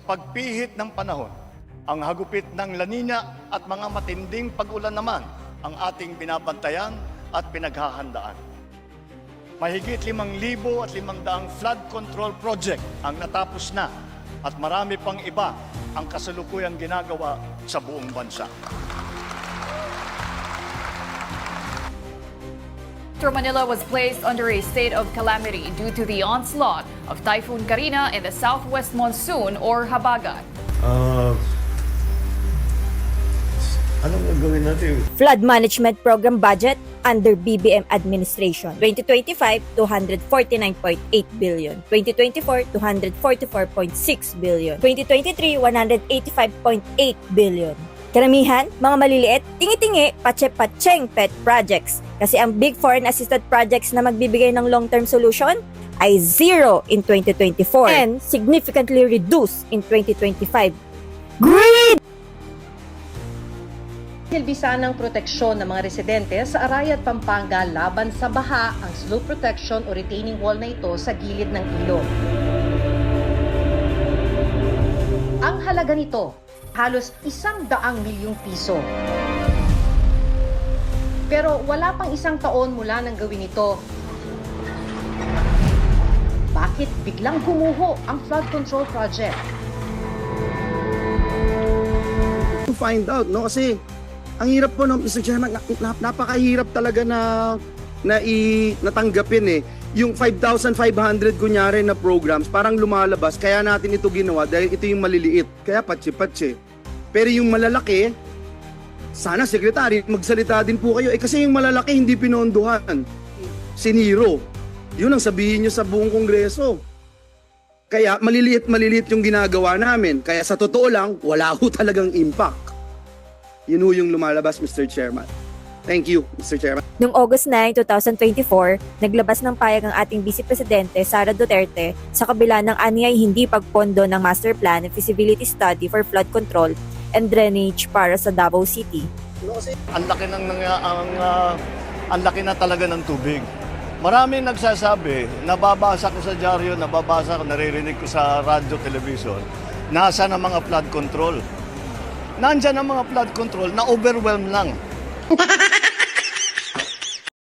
pagpihit ng panahon, ang hagupit ng La Nina at mga matinding pag-ulan naman ang ating binabantayan at pinaghahandaan. Mahigit 5,500 flood control project ang natapos na at marami pang iba ang kasalukuyang ginagawa sa buong bansa. Metro Manila was placed under a state of calamity due to the onslaught of Typhoon Karina in the southwest monsoon or Habagat. Anong gagawin natin? Flood Management Program Budget under BBM Administration. 2025, 249.8 billion. 2024, 244.6 billion. 2023, 185.8 billion. Karamihan, mga maliliit, tingi-tingi, patse-patseng pet projects. Kasi ang big foreign assisted projects na magbibigay ng long-term solution ay zero in 2024 and significantly reduced in 2025. Greed! Silbisa ng proteksyon ng mga residente sa Arayat, Pampanga laban sa baha ang slope protection o retaining wall na ito sa gilid ng ilog. Ang halaga nito, halos 100 milyong piso. Pero wala pang isang taon mula nang gawin ito. Bakit biglang gumuho ang flood control project? To find out, no? Kasi ang hirap po, no, Mr. Chairman, napakahirap talaga natanggapin eh. Yung 5,500 kunyari na programs, parang lumalabas, kaya natin ito ginawa dahil ito yung maliliit. Kaya patsi-patsi. Pero yung malalaki, sana sekretary, magsalita din po kayo. Kasi yung malalaki hindi pinondohan. Siniro. Yun ang sabihin nyo sa buong kongreso. Kaya maliliit yung ginagawa namin. Kaya sa totoo lang, wala ho talagang impact. Yun ho yung lumalabas, Mr. Chairman. Thank you, Mr. Chairman. Noong August 9, 2024, naglabas ng payag ang ating Vice Presidente Sara Duterte sa kabila ng anyay hindi pagpondo ng Master Plan and Feasibility Study for Flood Control and Drainage para sa Davao City. Ang laki na talaga ng tubig. Maraming nagsasabi, nababasa ko sa dyaryo, naririnig ko sa radyo, television, nasa na mga flood control. Nandyan ang mga flood control na overwhelm lang.